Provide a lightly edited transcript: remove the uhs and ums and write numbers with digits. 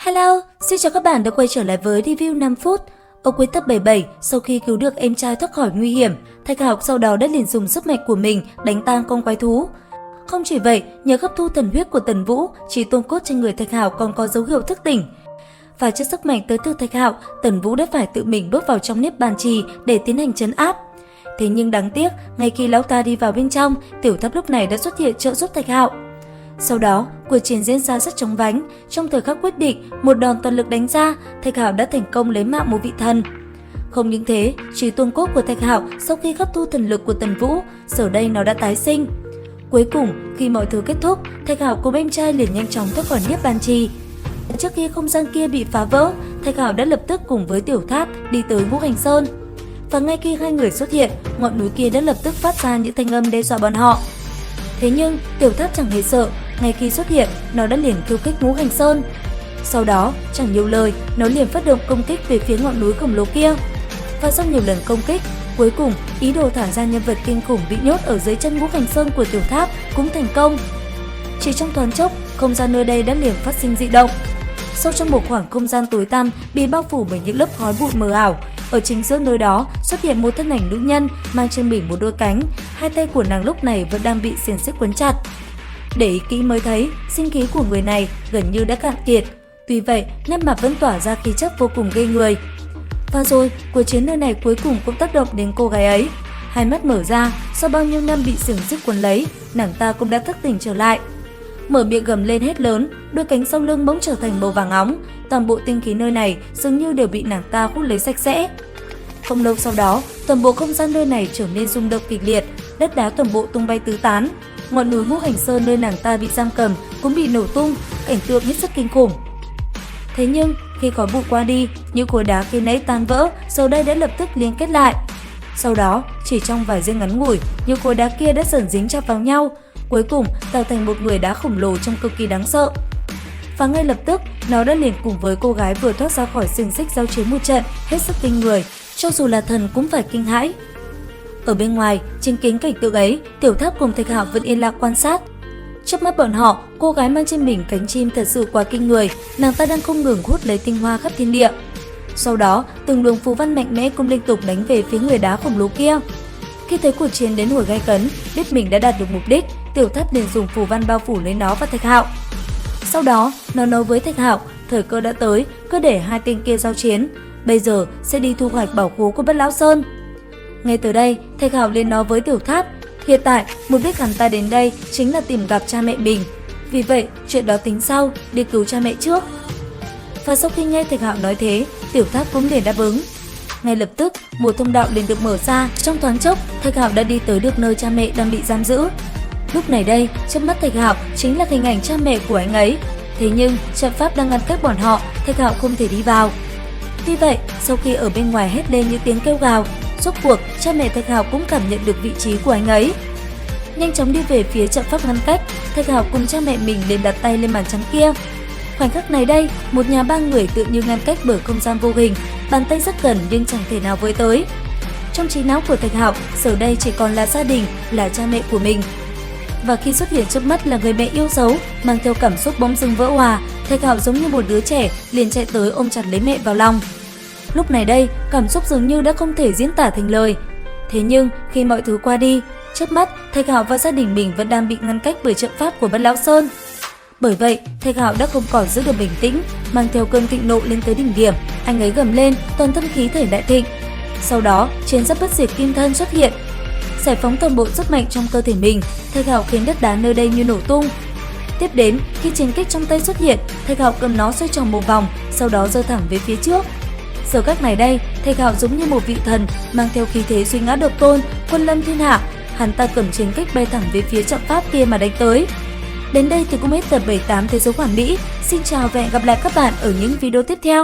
Hello, xin chào các bạn đã quay trở lại với review 5 phút. Ở cuối tập 77, sau khi cứu được em trai thoát khỏi nguy hiểm, Thạch Hạo sau đó đã liền dùng sức mạnh của mình đánh tan con quái thú. Không chỉ vậy, nhờ hấp thu thần huyết của Tần Vũ, trí tôn cốt trên người Thạch Hạo còn có dấu hiệu thức tỉnh. Và trước sức mạnh tới từ Thạch Hạo, Tần Vũ đã phải tự mình bước vào trong Niết Bàn Trì để tiến hành trấn áp. Thế nhưng đáng tiếc, ngay khi lão ta đi vào bên trong, Tiểu Tháp lúc này đã xuất hiện trợ giúp Thạch Hạo. Sau đó, cuộc chiến diễn ra rất chóng vánh. Trong thời khắc quyết định, một đòn toàn lực đánh ra, Thạch Hạo đã thành công lấy mạng một vị thần. Không những thế, trí tôn cốt của Thạch Hạo sau khi hấp thu thần lực của Tần Vũ, giờ đây nó đã tái sinh. Cuối cùng, khi mọi thứ kết thúc, Thạch Hạo cùng em trai liền nhanh chóng thoát khỏi Niết Bàn Trì. Trước khi không gian kia bị phá vỡ, Thạch Hạo đã lập tức cùng với Tiểu Tháp đi tới Ngũ Hành Sơn. Và ngay khi hai người xuất hiện, ngọn núi kia đã lập tức phát ra những thanh âm đe dọa bọn họ. Thế nhưng, Tiểu Tháp chẳng hề sợ, ngay khi xuất hiện, nó đã liền khiêu khích Ngũ Hành Sơn. Sau đó, chẳng nhiều lời, nó liền phát động công kích về phía ngọn núi khổng lồ kia. Và sau nhiều lần công kích, cuối cùng, ý đồ thả ra nhân vật kinh khủng bị nhốt ở dưới chân Ngũ Hành Sơn của Tiểu Tháp cũng thành công. Chỉ trong thoáng chốc, không gian nơi đây đã liền phát sinh dị động. Sâu trong một khoảng không gian tối tăm bị bao phủ bởi những lớp khói bụi mờ ảo, ở chính giữa nơi đó xuất hiện một thân ảnh nữ nhân mang trên mình một đôi cánh, hai tay của nàng lúc này vẫn đang bị xiềng xích quấn chặt. Để ý kỹ mới thấy, sinh khí của người này gần như đã cạn kiệt. Tuy vậy, nét mặt vẫn tỏa ra khí chất vô cùng ghê người. Và rồi, cuộc chiến nơi này cuối cùng cũng tác động đến cô gái ấy. Hai mắt mở ra, sau bao nhiêu năm bị xiềng xích quấn lấy, nàng ta cũng đã thức tỉnh trở lại. Mở miệng gầm lên hét lớn, đôi cánh sau lưng bỗng trở thành màu vàng óng, toàn bộ tinh khí nơi này dường như đều bị nàng ta hút lấy sạch sẽ. Không lâu sau đó, toàn bộ không gian nơi này trở nên rung động kịch liệt, đất đá toàn bộ tung bay tứ tán. Ngọn núi Ngũ Hành Sơn nơi nàng ta bị giam cầm cũng bị nổ tung, cảnh tượng hết sức kinh khủng. Thế nhưng, khi khói bụi qua đi, những khối đá khi nãy tan vỡ giờ đây đã lập tức liên kết lại. Sau đó, chỉ trong vài giây ngắn ngủi, những khối đá kia đã dần dính chặt vào nhau, cuối cùng tạo thành một người đá khổng lồ trông cực kỳ đáng sợ. Và ngay lập tức, nó đã liền cùng với cô gái vừa thoát ra khỏi xiềng xích giao chiến một trận hết sức kinh người, cho dù là thần cũng phải kinh hãi. Ở bên ngoài, chứng kiến cảnh tượng ấy, Tiểu Tháp cùng Thạch Hạo vẫn yên lặng quan sát. Trước mắt bọn họ, cô gái mang trên mình cánh chim thật sự quá kinh người, nàng ta đang không ngừng hút lấy tinh hoa khắp thiên địa. Sau đó, từng luồng phù văn mạnh mẽ cũng liên tục đánh về phía người đá khổng lồ kia. Khi thấy cuộc chiến đến hồi gay cấn, biết mình đã đạt được mục đích, Tiểu Tháp liền dùng phù văn bao phủ lấy nó và Thạch Hạo. Sau đó, nó nói với Thạch Hạo, thời cơ đã tới, cứ để hai tên kia giao chiến. Bây giờ sẽ đi thu hoạch bảo khố của Bất Lão Sơn. Ngay từ đây, Thạch Hạo liền nói với Tiểu Tháp, hiện tại mục đích hắn ta đến đây chính là tìm gặp cha mẹ mình. Vì vậy, chuyện đó tính sau, đi cứu cha mẹ trước. Và sau khi nghe Thạch Hạo nói thế, Tiểu Tháp cũng liền đáp ứng. Ngay lập tức, một thông đạo liền được mở ra, trong thoáng chốc, Thạch Hạo đã đi tới được nơi cha mẹ đang bị giam giữ. Lúc này đây, trước mắt Thạch Hạo chính là hình ảnh cha mẹ của anh ấy. Thế nhưng, trận pháp đang ngăn cách bọn họ, Thạch Hạo không thể đi vào. Vì vậy, sau khi ở bên ngoài hét lên những tiếng kêu gào, rốt cuộc cha mẹ Thạch Hạo cũng cảm nhận được vị trí của anh ấy. Nhanh chóng đi về phía trận pháp ngăn cách, Thạch Hạo cùng cha mẹ mình liền đặt tay lên màn trắng kia. Khoảnh khắc này đây, một nhà ba người tự như ngăn cách bởi không gian vô hình, bàn tay rất gần nhưng chẳng thể nào với tới. Trong trí não của Thạch Hạo, giờ đây chỉ còn là gia đình, là cha mẹ của mình. Và khi xuất hiện trước mắt là người mẹ yêu dấu, mang theo cảm xúc bỗng dưng vỡ hòa, Thạch Hạo giống như một đứa trẻ liền chạy tới ôm chặt lấy mẹ vào lòng. Lúc này đây, cảm xúc dường như đã không thể diễn tả thành lời. Thế nhưng, khi mọi thứ qua đi, trước mắt Thạch Hạo và gia đình mình vẫn đang bị ngăn cách bởi trận pháp của Bất Lão Sơn. Bởi vậy, Thạch Hạo đã không còn giữ được bình tĩnh, mang theo cơn thịnh nộ lên tới đỉnh điểm, anh ấy gầm lên, toàn thân khí thể đại thịnh. Sau đó, chiến giáp bất diệt kim thân xuất hiện, giải phóng toàn bộ sức mạnh trong cơ thể mình, Thạch Hạo khiến đất đá nơi đây như nổ tung. Tiếp đến, khi chiến kích trong tay xuất hiện, Thạch Hạo cầm nó xoay tròn một vòng, sau đó giơ thẳng về phía trước. Giờ cách này đây, Thạch Hạo giống như một vị thần, mang theo khí thế duy ngã độc tôn, quân lâm thiên hạ, hắn ta cầm chiến kích bay thẳng về phía trận pháp kia mà đánh tới. Đến đây thì cũng hết tập 78 Thế giới hoàn mỹ. Xin chào và hẹn gặp lại các bạn ở những video tiếp theo.